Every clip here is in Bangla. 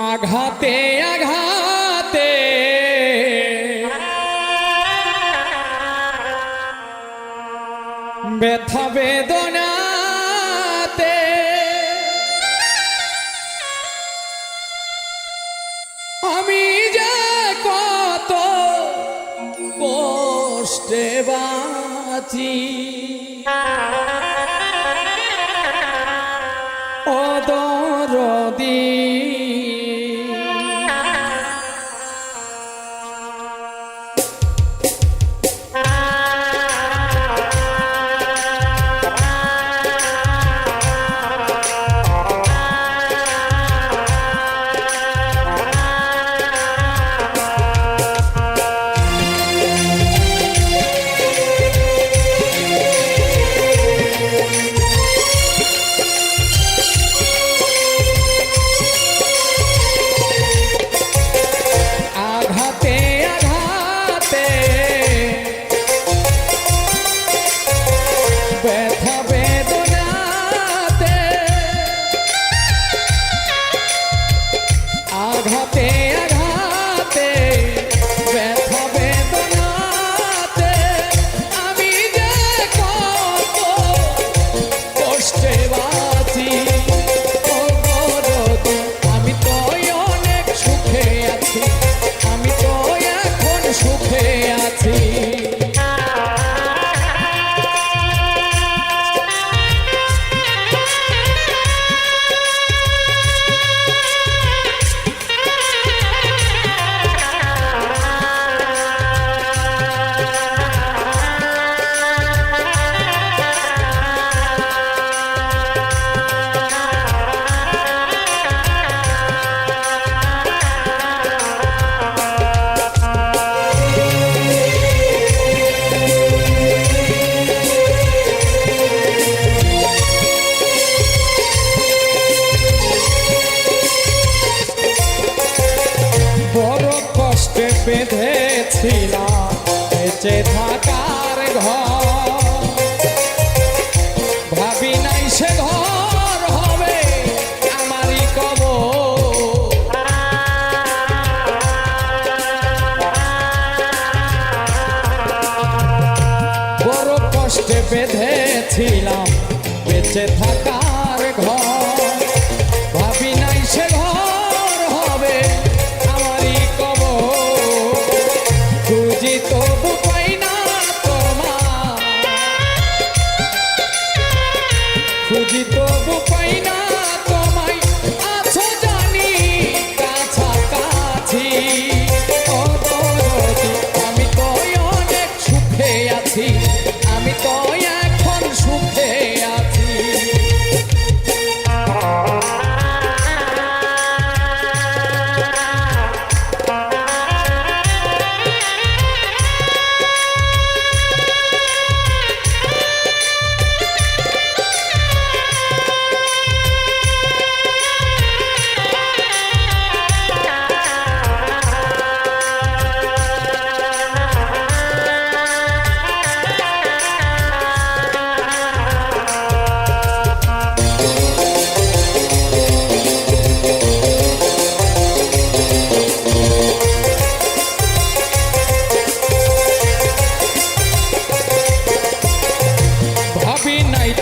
আঘাতে আঘাতে ব্যথা বেদনাতে আমি যে কত কষ্টে বাঁচি ও দরদি আঘাতে আঘাতে ব্যথা বেদনাতে আমি যে কত কষ্টে বাঁচি ও দরদি আমি তো অনেক সুখে আছি আমি তো এখন সুখে আছি বেঁধেছিলাম বেঁচে থাকার ঘর ভাবি নাই সে ঘর হবে আমারই কবর বড় কষ্টে বেঁধেছিলাম বেঁচে থাকার ঘর ভাবি নাই সে ঘর হবে আমারই খুঁজি তবু পাই না তোমার খুঁজি তবু পাই না তোমায় আছো জানি কাছাকাছি ও দরদি আমি তো অনেক সুখে আছি আমি তো এখন সুখে আছি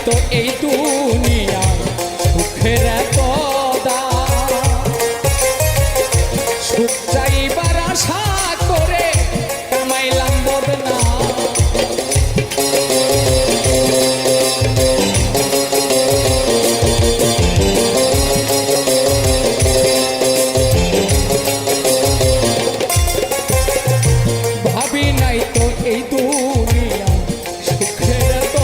তো এই দুনিয়া সুখের এত সুখ চাইবার আশা করে কামাইলাম বদনাম ভাবি নাই তো এই দুনিয়া সুখের এত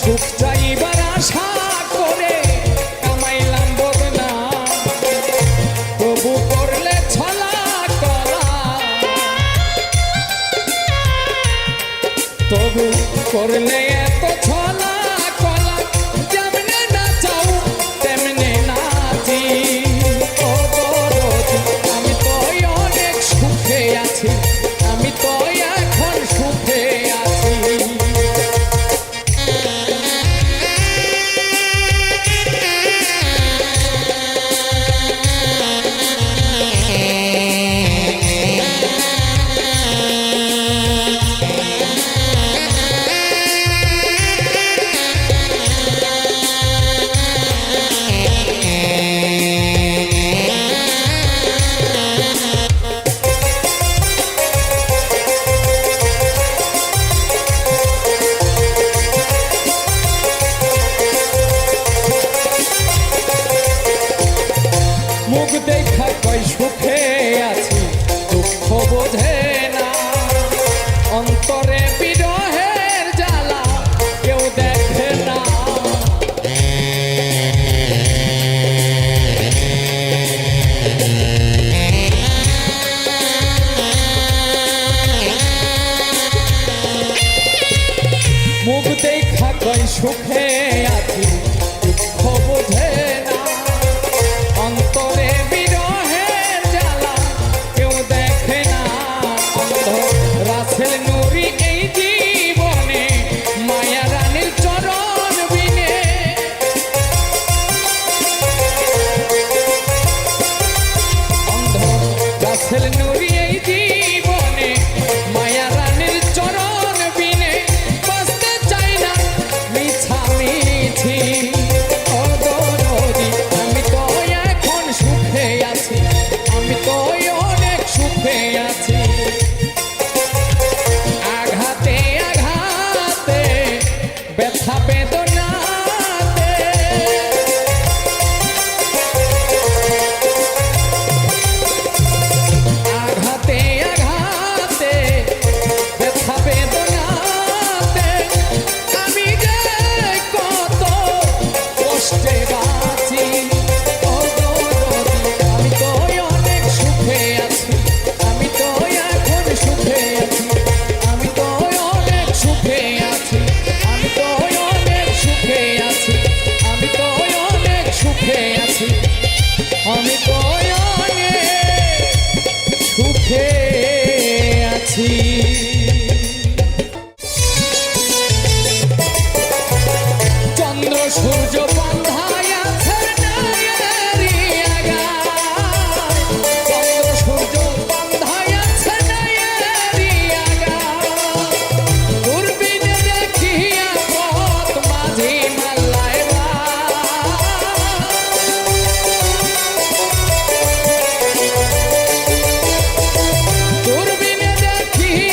সুখ চাইবার আশা করে কামাইলাম বদনাম তবু করলে ছলা কলা তবু করলে এত ছলা কলা যেমনে নাচাও তেমনে নাচি ও দরদি আমি তো অনেক সুখে আছি আমি তো এখন সুখে আছি কয় সুখে আছি দুঃখ বোঝে না অন্তরে বিরহের জ্বালা কেউ দেখে না মুখ দেখা কয় সুখে আছি দুঃখ বোঝে না অন্তরে বিরহের জ্বালা কেউ দেখে না অন্ধ রাসেল নুরি এই জীবনে মায়া রানীর চরণ বিনে অন্ধ রাসেল নুরি এই জীবনে মায়া রানীর চরণ বিনে বাঁচতে চাই না মিছামিছি ও দরদি আমি তো এখন সুখে আছি আমি তো অনেক সুখে আছি আঘাতে আঘাতে ব্যথা বেদনাতে আঘাতে আঘাতে ব্যথা বেদনাতে আমি যে কত কষ্টে বাঁচি ও দরদি আমি তো অনেক সুখে আছি আমি তো এখন সুখে আছি আমি তো অনেক সুখে আছি আমি তো অনেক সুখে আছি আমি তো অনেক সুখে আছি আমি তো অনেক সুখে আছি চন্দ্র সূর্য বন্ধায় আছে নায়েরি আগায় চন্দ্র সূর্য বন্ধায় আছে নায়েরি আগায় দূরবীনে দেখিয়া পথ মাঝি মাল্লায় দূরবীনে দেখিয়া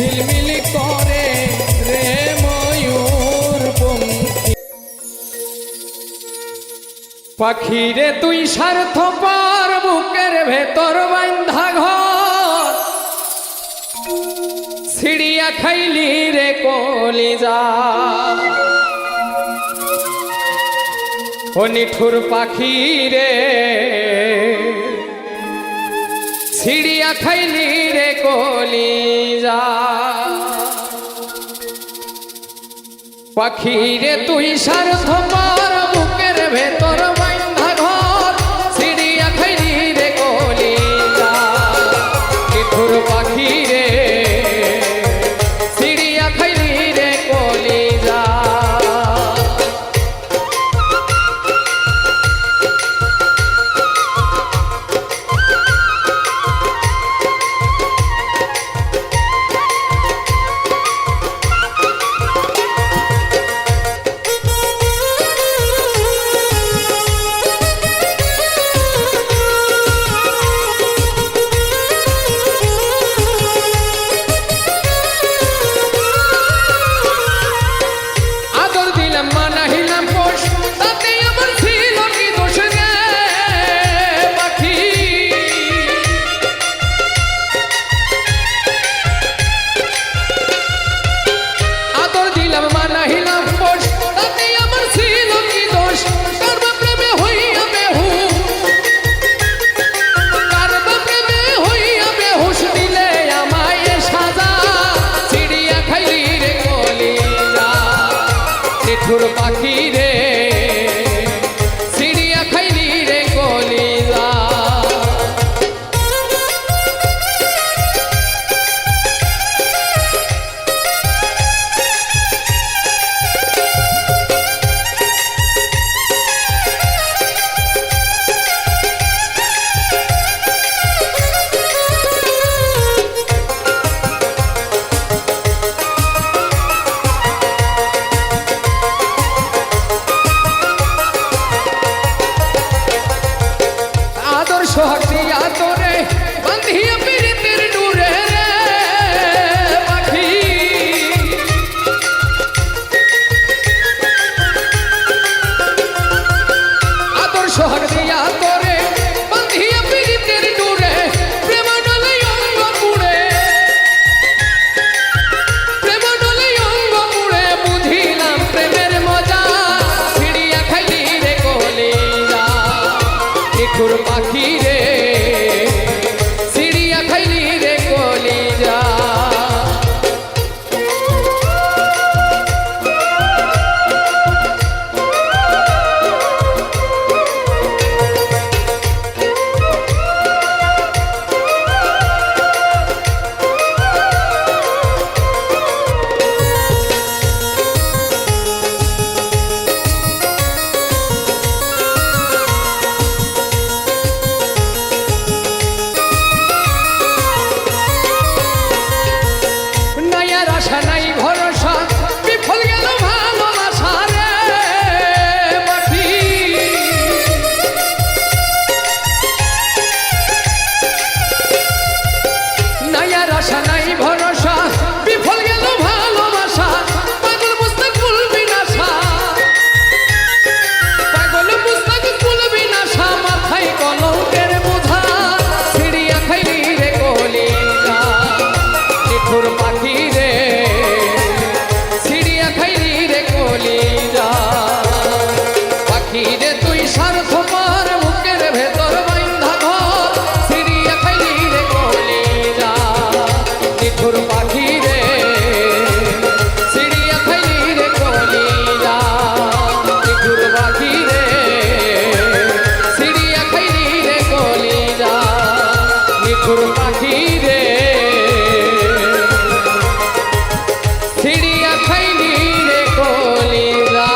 ঝিলমিল করে রে ময়ূর পঙ্খী। পাখিরে তুই স্বার্থপর বুকের ভেতর বান্ধা ঘর, ছিড়িয়া খাইলি রে কলিজা। ও নিঠুর পাখি রে ছিড়িয়া খাইলি রে কলিজা। পাখি রে তুই স্বার্থপর বুকের ভেতর বান্ধা ঘর, ছিড়িয়া খাইলি রে কলিজা। নিঠুর পাখি রে ছিড়িয়া খাইলি রে কলিজা। নিঠুর পাখি রে ছিড়িয়া খাইলি রে কলিজা। সোহাগ দিয়া তোরে বান্ধিয়া পীড়িতের ডুরে রে পাখি। আদর সোহাগ দিয়া তোরে বান্ধিয়া পীড়িতের ডুরে, প্রেম ডলে অঙ্গ পুড়ে, প্রেম ডলে অঙ্গ পুড়ে, বুঝিলাম প্রেমের মজা, ছিড়িয়া খাইলি রে কলিজা। নিঠুর পাখি রে ছিড়িয়া খাইলি রে কলিজা। আশা নাই ভরসা বিফল গেল ভালোবাসা রে পাখি। নাই আর আশা নাই ভরসা বিফল গেল ভালোবাসা। পাগল মুস্তাক ভুলবি না সা, পাগল মুস্তাক ভুলবি না সা, মাথায় কলঙ্কের বোঝা, ছিড়িয়া খাইলি রে কলিজা। নিঠুর পাখি রে ছিড়িয়া খাইলি রে কলিজা। পাখি রে তুই স্বার্থপর বুকের ভেতর বান্ধা ঘর, ছিড়িয়া খাইলি রে কলিজা। নিঠুর পাখি রে ছিড়িয়া খাইলি রে কলিজা। নিঠুর পাখি রে ছিড়িয়া খাইলি রে কলিজা। নিঠুর পাখি রে ছিড়িয়া খাইলি রে কলিজা।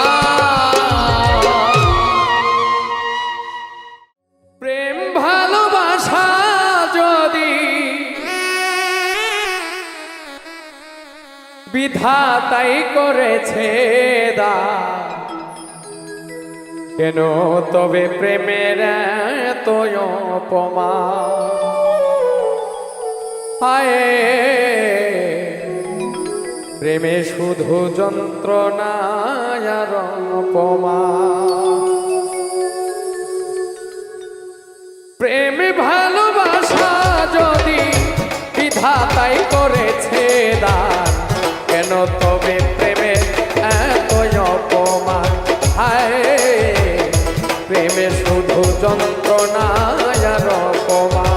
প্রেম ভালোবাসা যদি বিধাতাই করেছে দান, কেন তবে প্রেমের এত অপমান? হায় প্রেমে শুধু যন্ত্রণা আর অপমান। প্রেমে ভালোবাসা যদি বিধাতাই করেছে দান, কেন তবে প্রেমে এত অপমান? হায়, প্রেমে শুধু যন্ত্রণা আর অপমান।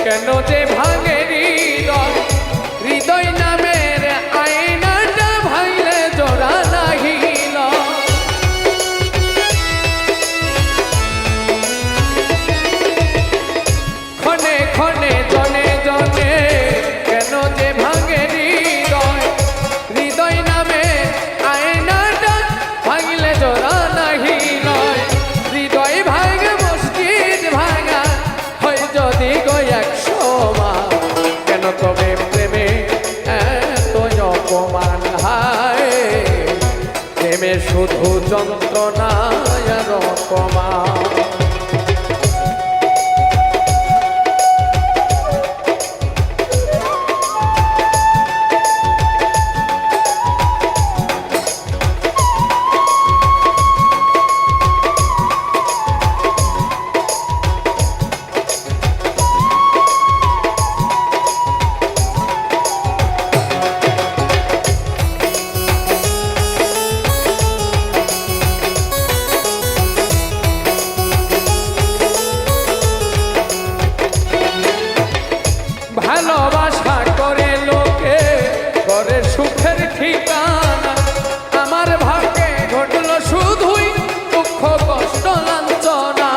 কেন যে ভাঙে হৃদয়, হৃদয় নামের আয়নাটা ভাঙলে জোড়া নাহিল। ক্ষণে ক্ষণে জনে জনে কেন যে ভাঙে হৃদয়, হৃদয় নামে আয়নাটা ভাঙলে জোড়া নাহিল। হৃদয় ভাঙে মসজিদ ভাঙা হয় যদি কেন তবে প্রেমে এত অপমান? হায়, প্রেমে শুধু যন্ত্রণা আর অপমান। ভালোবাসা করে লোকে করে সুখের ঠিকানা, আমার ভাগ্যে ঘটল শুধুই দুঃখ কষ্ট লাঞ্ছনা।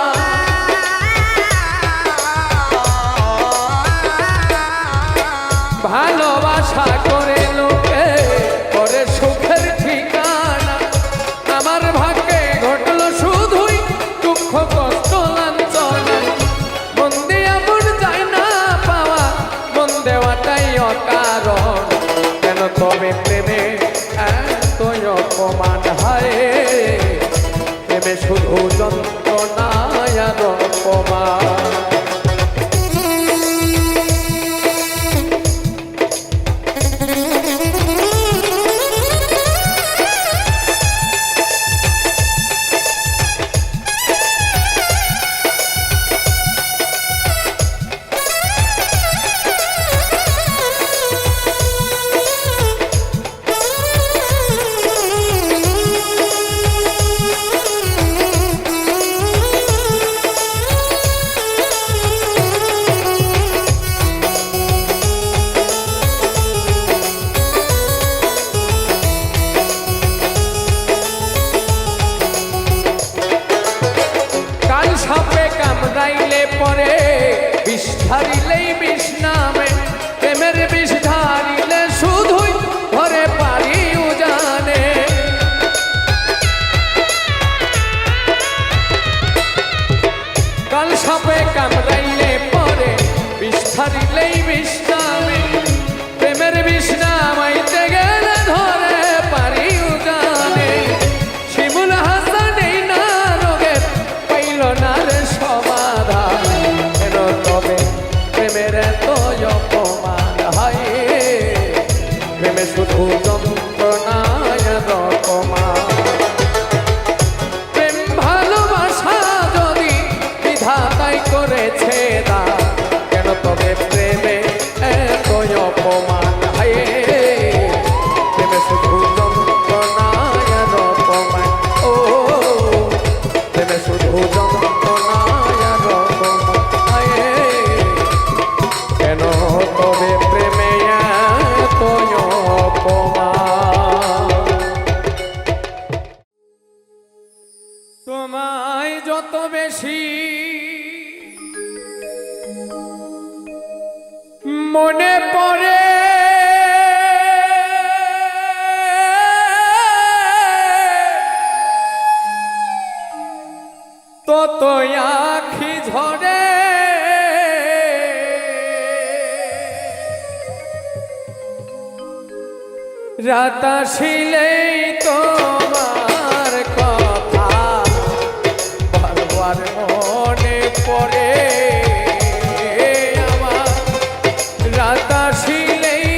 ভালোবাসা করে লোকে করে সুখের ঠিকানা, আমার ভাগ্যে ঘটল শুধুই দুঃখ কষ্ট লাঞ্ছনা। মন দিয়া মন যায় না পাওয়া, মন দেওয়াটাই অকারণ, কেন তবে প্রেমে এত অপমান? হায়, প্রেমে শুধু যন্ত্রণা আর অপমান। সাপে কামড়াইলে পরে বিষ ধারিলেই বিষ নামে, প্রেমের বিষ ধারিলে শুধুই ঘরে পারি উজানে। কাল সাপে কামড়াইলে পরে বিষ ধারিলেই বিষ নামে, প্রেমের বিষ নামাইতে গেলে ধরে পারি উজানে। শিমুল হাসান এই না রোগের পাইল না রে সমাধান, কেন তবে প্রেমের এত অপমান? হায়, তোমায় যত বেশি মনে পড়ে তত আখি ঝরে রাত আসিলেই তোমার কথা বারবার মনে পড়ে আমার রাত আসিলেই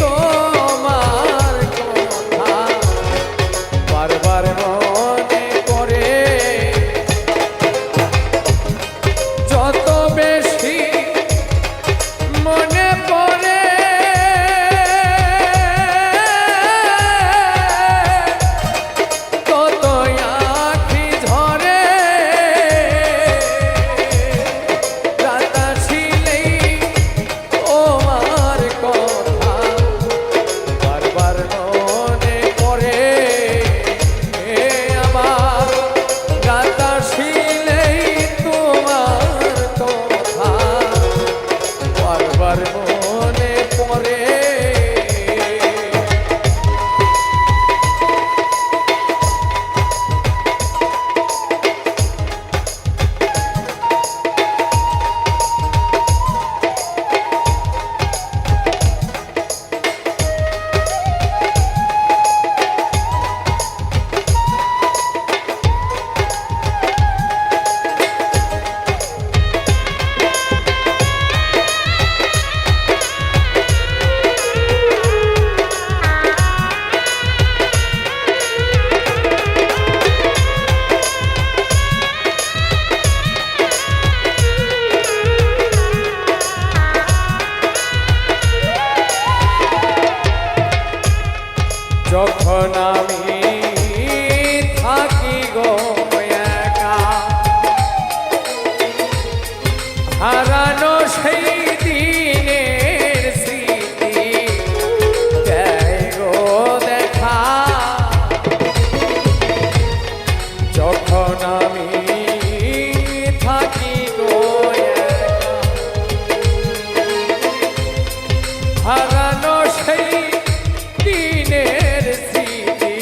তোমার কথা বারবার মনে পড়ে যত বেশি মনে পড়ে তত আখি ঝরে রাত আসিলেই তোমার কথা বারবার মনে পড়ে আমার রাত আসিলেই তোমার কথা বারবার মনে পড়ে যখন আমি থাকি গো একা হারানো সেই দিনের স্মৃতি দেয় গো দেখা যখন আমি থাকি গো একা হারানো সেই দিনের স্মৃতি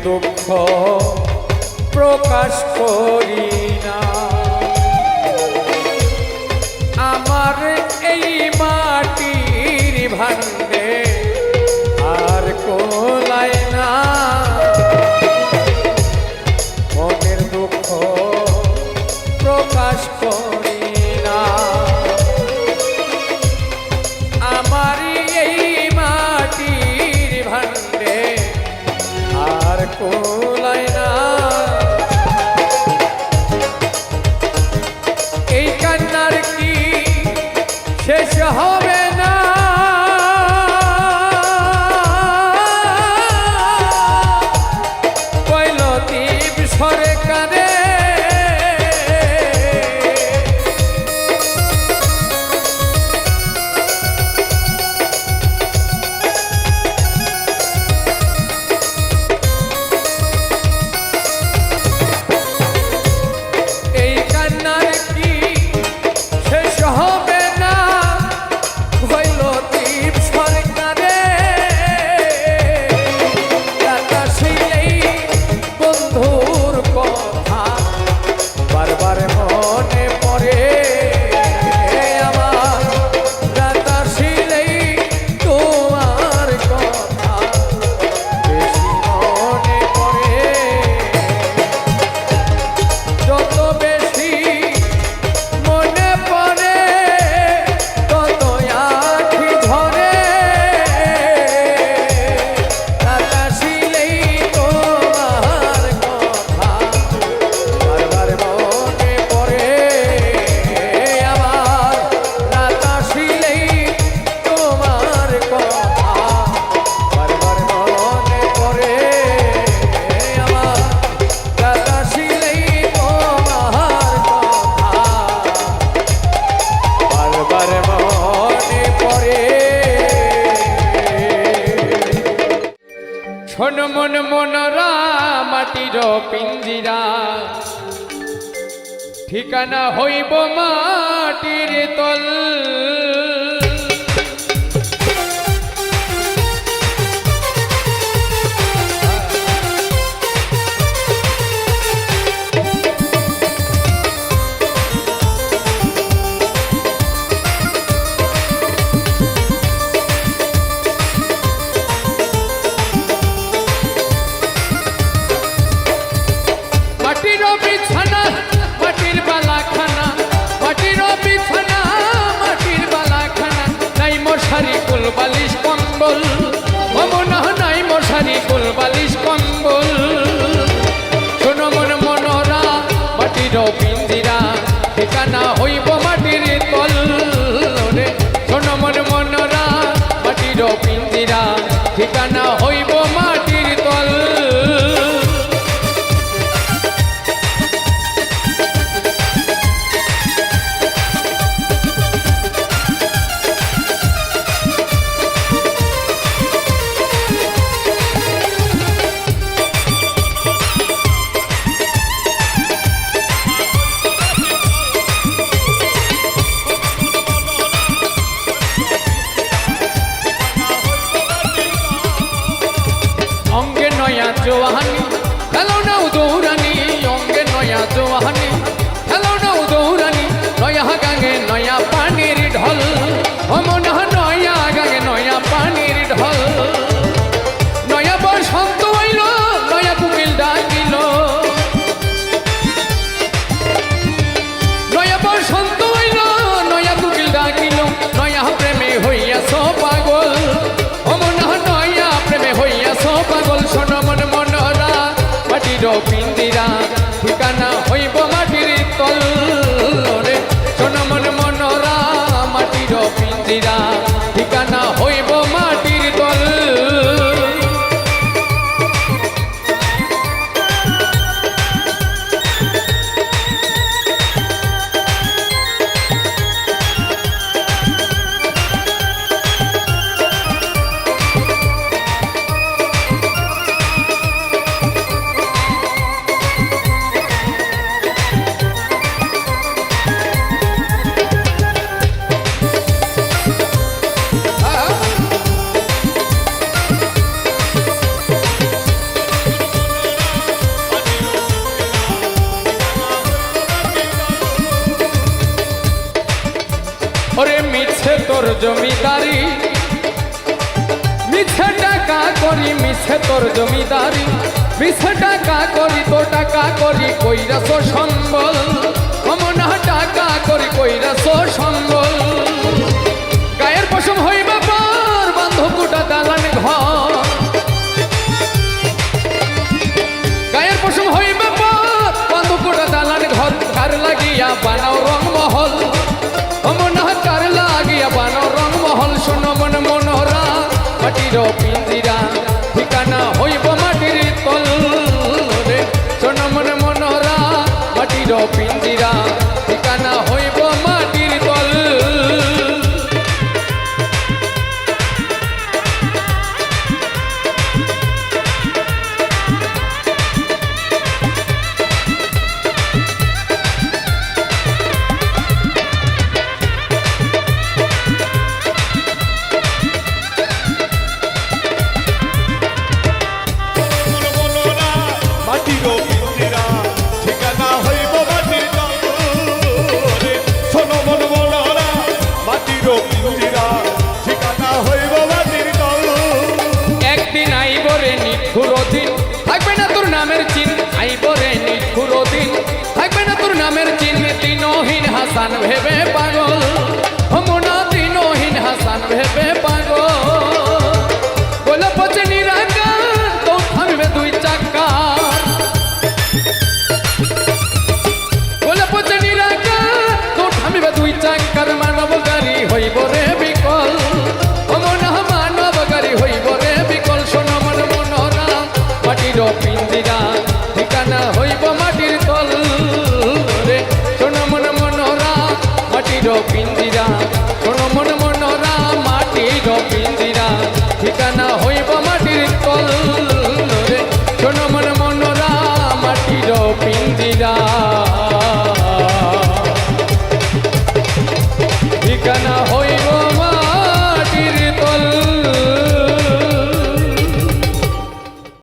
দুঃখ প্রকাশ করি না। আমার এই মাটির ভাণ্ডে আর কোলায় না, মনের দুঃখ প্রকাশ করি না। আমার এই মাটির ভাণ্ডে আর কোলায় না। এই কান্নার কি শেষ হবে না? কৈলদীপ সরকারে এই কান্নার কি শেষ হবে না? কৈলদীপ সরকারে সেই বন্ধুর কথা বারবার মনে পড়ে আমার। দাদা শিলেই তোমার কথা বেশি মনে পড়ে। যত বেশি মনে পড়ে তত আঁখি ঝরে। দাদা শিলেই তোমার কথা বারবার মনে পড়ে আমার। দাদা শিলেই তোমার কথা বারবার মনে পড়ে আমার। দাদা শিলেই তোমার কথা বারবার মনে পড়ে। শোন মন মনরা মাটির পিঞ্জিরা, ঠিকানা হইব মাটির তল। মাটির বিছানা মাটির বালাখানা, মাটির বিছানা মাটির বালাখানা। নাই মশারি কুল বালিশ কম্বল, মমনা নাই মশারি কুল বালিশ কম্বল। শোনো মন মনরা মাটির পিঞ্জিরা, ঠিকানা হইব মাটির তল রে। শোনো মন মনরা মাটির পিঞ্জিরা, ঠিকানা হইব মাটির তল। অঙ্গে নয়া জোয়ানি খেলো নাও দৌড়ানি, অঙ্গে নয়া জোয়ানি খেলো নাও দৌড়ানি। নয়া গাঙে নয়া পানির ঢল, অমন নয়া গাঙে নয়া পানির ঢল। নয়া বসন্ত হইল নয়া কুকিল ডাকিল, নয়া বসন্ত হইল নয়া কুকিল ডাকিল। নয়া প্রেমে হইয়াছ পাগল, অমন নয়া প্রেমে হইয়াছ পাগল। শোনো মন মনরা মাটির পিঞ্জিরা, ঠিকানা হইব মাটির তল রে। শোনো মন মনরা করি মিছে তোর জমিদারি মিছে টাকা করি তো টাকা করি কইরাছ সম্বল অমনা টাকা করি কইরাছ সম্বল গায়ের পশম হইবা পার বান্ধকুটা দালান ঘর গায়ের পশম হইবা পার বান্ধকুটা দালান ঘর কার লাগিয়া বানাও রংমহল অমনা কার লাগিয়া বানাও রংমহল শোনো মন মনোরা মাটির পিঞ্জিরা ঠিকানা হইব মাটির তল রে শোনো মন মনোরা মাটির পিঞ্জিরা ঠিকানা হইব মাটির তল একদিন আইব রে নিঠুর দিন থাকবে না তোর নামের চিন আইব রে নিঠুর দিন থাকবে না তোর নামের চিন দিনহীন হাসান ভেবে পাগল হমনা দিনহীন হাসান ভেবে পাগল বলে পচে নিরাকার তো থামবে দুই চাকা বলে পচে নিরাকার তো থামবে দুই চাকার মানব গাড়ি হইব রে বিকল হমনা মানব গাড়ি হইব রে বিকল শোনো মন মনোরা মাটির পিঞ্জিরা ঠিকানা হইব মাটির তল রে শোনো মন মনোরা মাটির পিঞ্জিরা শোনো মন মনোরা মাটির পিঞ্জিরা ঠিকানা হইব মাটির তল